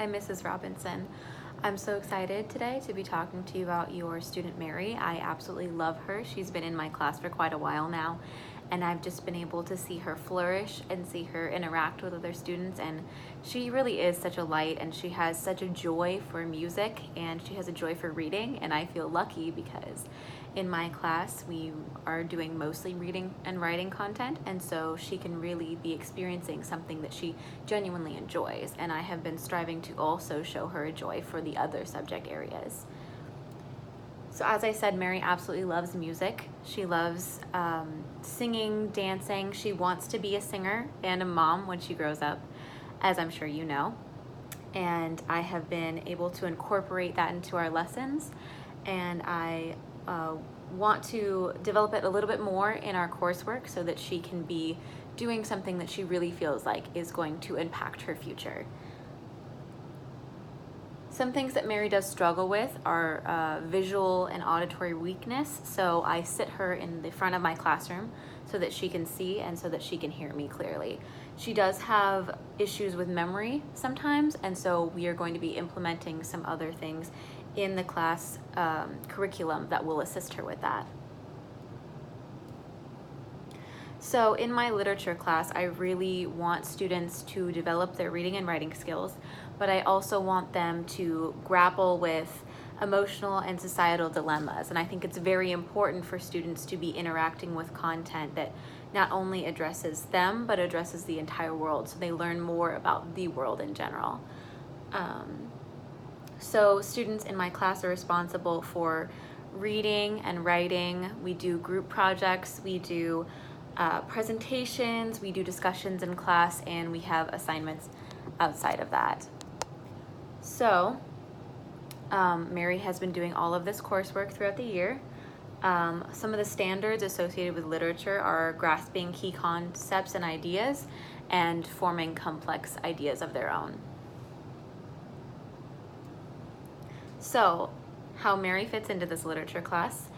Hi, Mrs. Robinson. I'm so excited today to be talking to you about your student Mary. I absolutely love her. She's been in my class for quite a while now, and I've just been able to see her flourish and see her interact with other students, and she really is such a light, and she has such a joy for music, and she has a joy for reading, and I feel lucky because in my class we are doing mostly reading and writing content, and so she can really be experiencing something that she genuinely enjoys, and I have been striving to also show her a joy for the other subject areas. So as I said, Mary absolutely loves music. She loves singing, dancing. She wants to be a singer and a mom when she grows up, as I'm sure you know. And I have been able to incorporate that into our lessons, and I want to develop it a little bit more in our coursework so that she can be doing something that she really feels like is going to impact her future. Some things that Mary does struggle with are visual and auditory weakness, so I sit her in the front of my classroom so that she can see and so that she can hear me clearly. She does have issues with memory sometimes, and so we are going to be implementing some other things in the class curriculum that will assist her with that. So in my literature class, I really want students to develop their reading and writing skills, but I also want them to grapple with emotional and societal dilemmas. And I think it's very important for students to be interacting with content that not only addresses them, but addresses the entire world, so they learn more about the world in general. So students in my class are responsible for reading and writing. We do group projects, we do presentations, we do discussions in class, and we have assignments outside of that. So Mary has been doing all of this coursework throughout the year. Some of the standards associated with literature are grasping key concepts and ideas and forming complex ideas of their own. So, how Mary fits into this literature class.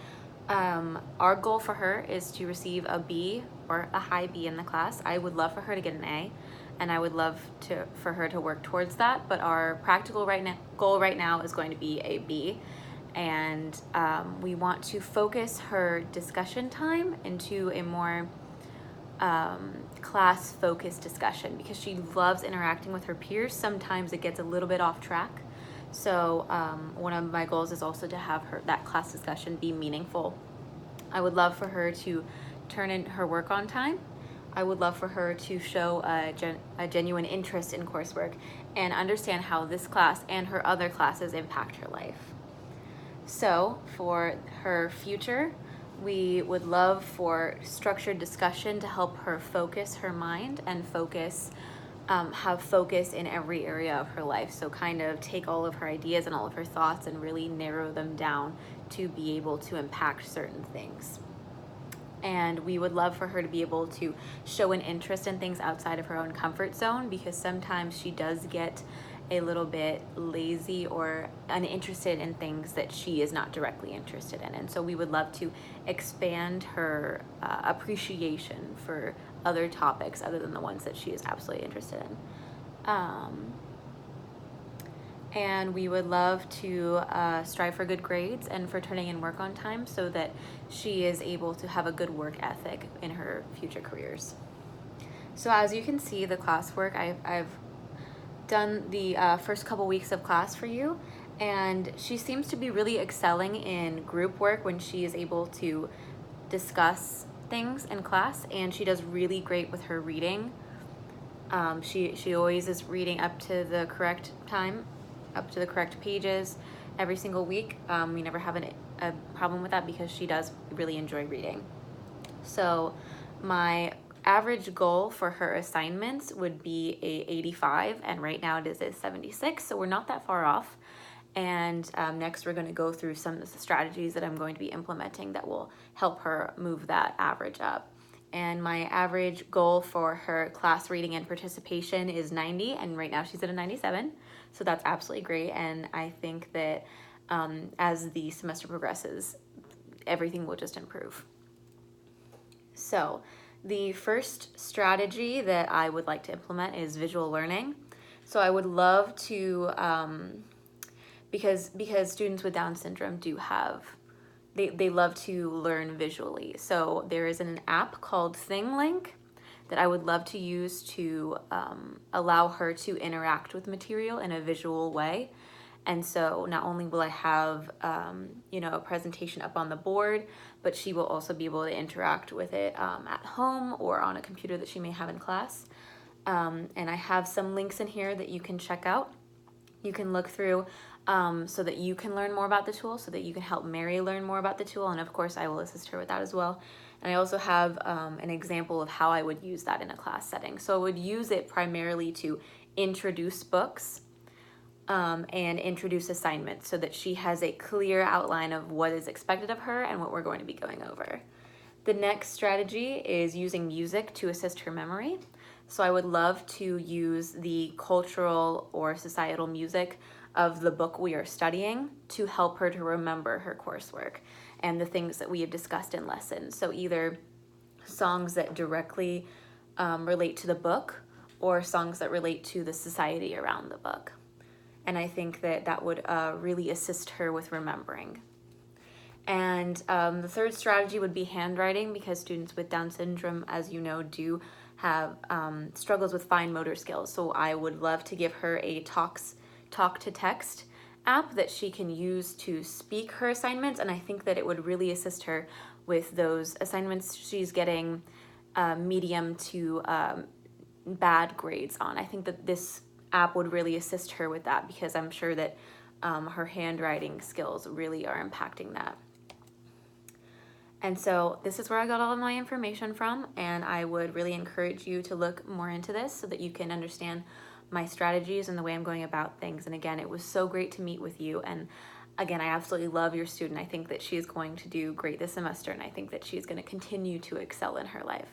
Our goal for her is to receive a B or a high B in the class. I would love for her to get an A, and I would love for her to work towards that, but our practical goal right now is going to be a B, and we want to focus her discussion time into a more class-focused discussion because she loves interacting with her peers. Sometimes it gets a little bit off track. So one of my goals is also to have that class discussion be meaningful. I would love for her to turn in her work on time. I would love for her to show a genuine interest in coursework and understand how this class and her other classes impact her life. So for her future, we would love for structured discussion to help her focus her mind and have focus in every area of her life. So kind of take all of her ideas and all of her thoughts and really narrow them down to be able to impact certain things. And we would love for her to be able to show an interest in things outside of her own comfort zone, because sometimes she does get a little bit lazy or uninterested in things that she is not directly interested in. And so we would love to expand her appreciation for other topics other than the ones that she is absolutely interested in. And we would love to strive for good grades and for turning in work on time so that she is able to have a good work ethic in her future careers. So as you can see, the classwork, I've done the first couple weeks of class for you, and she seems to be really excelling in group work when she is able to discuss things in class, and she does really great with her reading. She always is reading up to the correct time, up to the correct pages every single week. We never have a problem with that because she does really enjoy reading. So my average goal for her assignments would be a 85, and right now it is a 76, so we're not that far off. And next we're going to go through some of the strategies that I'm going to be implementing that will help her move that average up. And my average goal for her class reading and participation is 90, and right now she's at a 97, so that's absolutely great. And I think that as the semester progresses, everything will just improve. So the first strategy that I would like to implement is visual learning. So I would love to, because students with Down syndrome do have, they love to learn visually. So there is an app called ThingLink that I would love to use to allow her to interact with material in a visual way. And so not only will I have, a presentation up on the board, but she will also be able to interact with it at home or on a computer that she may have in class. And I have some links in here that you can check out. You can look through so that you can learn more about the tool, so that you can help Mary learn more about the tool. And of course, I will assist her with that as well. And I also have an example of how I would use that in a class setting. So I would use it primarily to introduce books and introduce assignments so that she has a clear outline of what is expected of her and what we're going to be going over. The next strategy is using music to assist her memory. So I would love to use the cultural or societal music of the book we are studying to help her to remember her coursework and the things that we have discussed in lessons. So either songs that directly relate to the book or songs that relate to the society around the book. And I think that that would really assist her with remembering. And the third strategy would be handwriting, because students with Down syndrome, as you know, do have struggles with fine motor skills. So I would love to give her a talk to text app that she can use to speak her assignments. And I think that it would really assist her with those assignments she's getting medium to bad grades on. I think that this app would really assist her with that, because I'm sure that her handwriting skills really are impacting that. And so this is where I got all of my information from, and I would really encourage you to look more into this so that you can understand my strategies and the way I'm going about things. And again, it was so great to meet with you. And again, I absolutely love your student. I think that she is going to do great this semester, and I think that she's going to continue to excel in her life.